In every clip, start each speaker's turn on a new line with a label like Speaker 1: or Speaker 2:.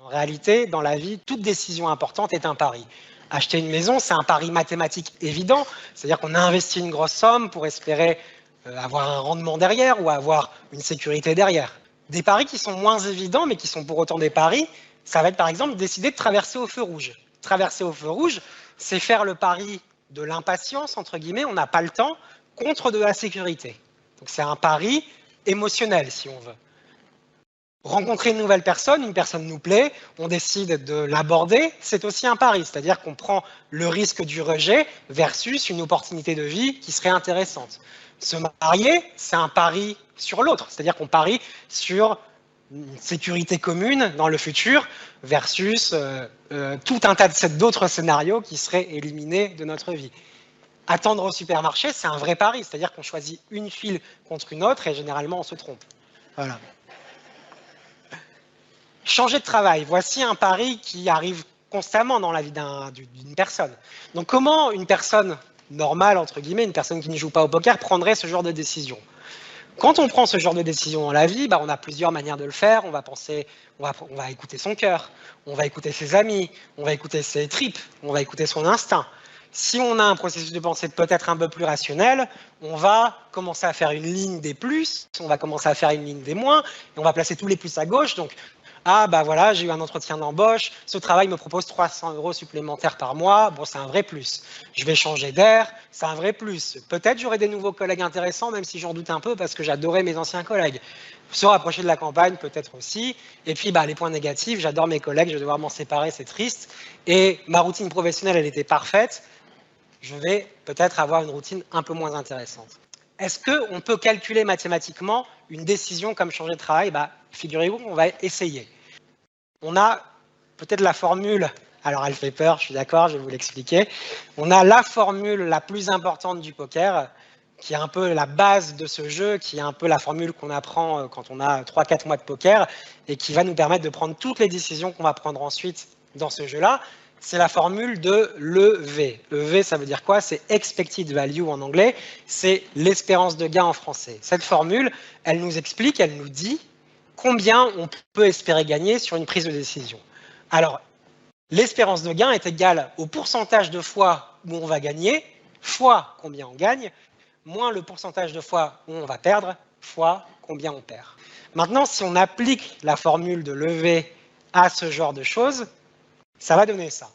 Speaker 1: réalité, dans la vie, toute décision importante est un pari. Acheter une maison, c'est un pari mathématique évident, c'est-à-dire qu'on a investi une grosse somme pour espérer avoir un rendement derrière ou avoir une sécurité derrière. Des paris qui sont moins évidents, mais qui sont pour autant des paris, ça va être par exemple décider de traverser au feu rouge. Traverser au feu rouge, c'est faire le pari de l'impatience, entre guillemets, on n'a pas le temps, contre de la sécurité. Donc c'est un pari émotionnel, si on veut. Rencontrer une nouvelle personne, une personne nous plaît, on décide de l'aborder, c'est aussi un pari, c'est-à-dire qu'on prend le risque du rejet versus une opportunité de vie qui serait intéressante. Se marier, c'est un pari sur l'autre, c'est-à-dire qu'on parie sur une sécurité commune dans le futur versus tout un tas d'autres scénarios qui seraient éliminés de notre vie. Attendre au supermarché, c'est un vrai pari, c'est-à-dire qu'on choisit une file contre une autre et généralement on se trompe. Voilà. Changer de travail, voici un pari qui arrive constamment dans la vie d'une personne. Donc comment une personne normale, entre guillemets, une personne qui ne joue pas au poker, prendrait ce genre de décision? Quand on prend ce genre de décision dans la vie, bah, on a plusieurs manières de le faire. On va penser, on va écouter son cœur, on va écouter ses amis, on va écouter ses tripes, on va écouter son instinct. Si on a un processus de pensée peut-être un peu plus rationnel, on va commencer à faire une ligne des plus, on va commencer à faire une ligne des moins, et on va placer tous les plus à gauche. Donc, ah bah voilà, j'ai eu un entretien d'embauche, ce travail me propose 300 € supplémentaires par mois, bon c'est un vrai plus. Je vais changer d'air, c'est un vrai plus. Peut-être j'aurai des nouveaux collègues intéressants, même si j'en doute un peu parce que j'adorais mes anciens collègues. Se rapprocher de la campagne, peut-être aussi. Et puis bah, les points négatifs, j'adore mes collègues, je vais devoir m'en séparer, c'est triste. Et ma routine professionnelle, elle était parfaite. Je vais peut-être avoir une routine un peu moins intéressante. Est-ce qu'on peut calculer mathématiquement une décision comme changer de travail? Bah, figurez-vous qu'on va essayer. On a peut-être la formule, alors elle fait peur, je suis d'accord, je vais vous l'expliquer. On a la formule la plus importante du poker, qui est un peu la base de ce jeu, qui est un peu la formule qu'on apprend quand on a 3-4 mois de poker, et qui va nous permettre de prendre toutes les décisions qu'on va prendre ensuite dans ce jeu-là. C'est la formule de l'EV. EV, ça veut dire quoi? C'est Expected Value en anglais, c'est l'espérance de gain en français. Cette formule, elle nous explique, elle nous dit combien on peut espérer gagner sur une prise de décision. Alors, l'espérance de gain est égale au pourcentage de fois où on va gagner, fois combien on gagne, moins le pourcentage de fois où on va perdre, fois combien on perd. Maintenant, si on applique la formule de l'EV à ce genre de choses, ça va donner ça.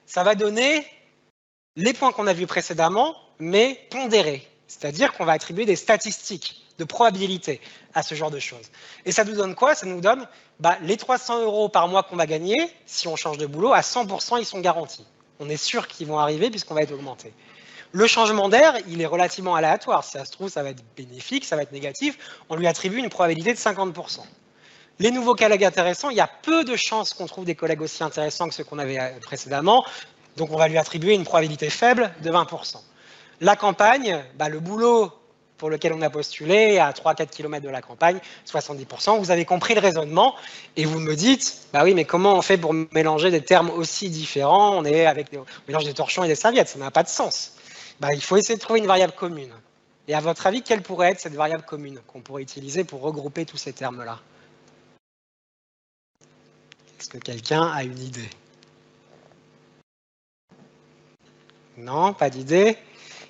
Speaker 1: Ça va donner les points qu'on a vus précédemment, mais pondérés. C'est-à-dire qu'on va attribuer des statistiques de probabilité à ce genre de choses. Et ça nous donne quoi? Ça nous donne les 300 € par mois qu'on va gagner, si on change de boulot, à 100%, ils sont garantis. On est sûr qu'ils vont arriver puisqu'on va être augmenté. Le changement d'air, il est relativement aléatoire. Si ça se trouve, ça va être bénéfique, ça va être négatif. On lui attribue une probabilité de 50%. Les nouveaux collègues intéressants, il y a peu de chances qu'on trouve des collègues aussi intéressants que ceux qu'on avait précédemment. Donc, on va lui attribuer une probabilité faible de 20%. La campagne, le boulot pour lequel on a postulé, à 3-4 km de la campagne, 70%. Vous avez compris le raisonnement et vous me dites, oui, mais comment on fait pour mélanger des termes aussi différents? On mélange des torchons et des serviettes, ça n'a pas de sens. Il faut essayer de trouver une variable commune. Et à votre avis, quelle pourrait être cette variable commune qu'on pourrait utiliser pour regrouper tous ces termes-là? Est-ce que quelqu'un a une idée? Non, pas d'idée.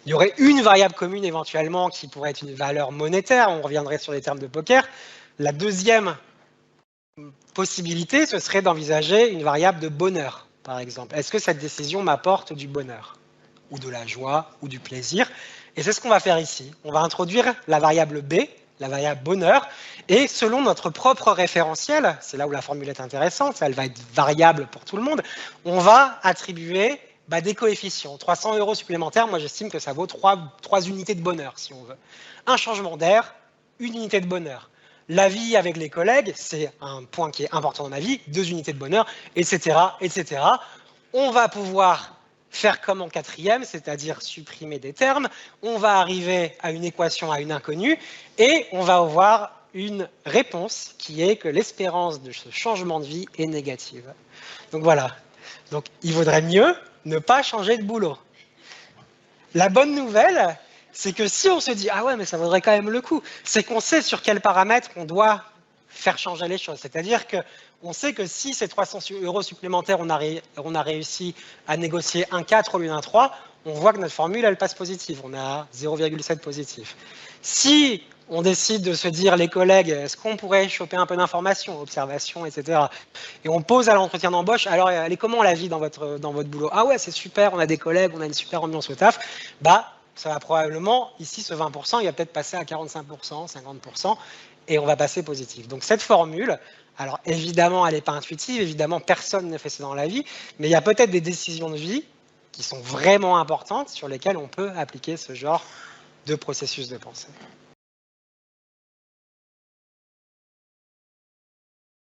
Speaker 1: Il y aurait une variable commune éventuellement qui pourrait être une valeur monétaire. On reviendrait sur les termes de poker. La deuxième possibilité, ce serait d'envisager une variable de bonheur, par exemple. Est-ce que cette décision m'apporte du bonheur, ou de la joie, ou du plaisir? Et c'est ce qu'on va faire ici. On va introduire la variable B, la variable bonheur, et selon notre propre référentiel, c'est là où la formule est intéressante, elle va être variable pour tout le monde, on va attribuer des coefficients. 300 € supplémentaires, moi j'estime que ça vaut 3 unités de bonheur, si on veut. Un changement d'air, une unité de bonheur. La vie avec les collègues, c'est un point qui est important dans ma vie, 2 unités de bonheur, etc., etc. On va pouvoir faire comme en quatrième, c'est-à-dire supprimer des termes. On va arriver à une équation à une inconnue et on va avoir une réponse qui est que l'espérance de ce changement de vie est négative. Donc voilà. Donc il vaudrait mieux ne pas changer de boulot. La bonne nouvelle, c'est que si on se dit « Ah ouais, mais ça vaudrait quand même le coup », c'est qu'on sait sur quels paramètres on doit faire changer les choses. C'est-à-dire qu'on sait que si ces 300 € supplémentaires, on a réussi à négocier un 4 au lieu d'un 3, on voit que notre formule, elle passe positive. On a 0,7 positif. Si on décide de se dire, les collègues, est-ce qu'on pourrait choper un peu d'informations, observations, etc. Et on pose à l'entretien d'embauche, alors elle est comment la vie dans votre boulot? Ah ouais, c'est super, on a des collègues, on a une super ambiance au taf. Bah, ça va probablement, ici, ce 20%, il va peut-être passer à 45%, 50%, et on va passer positif. Donc cette formule, alors évidemment, elle n'est pas intuitive, évidemment, personne ne fait ça dans la vie, mais il y a peut-être des décisions de vie qui sont vraiment importantes sur lesquelles on peut appliquer ce genre de processus de pensée.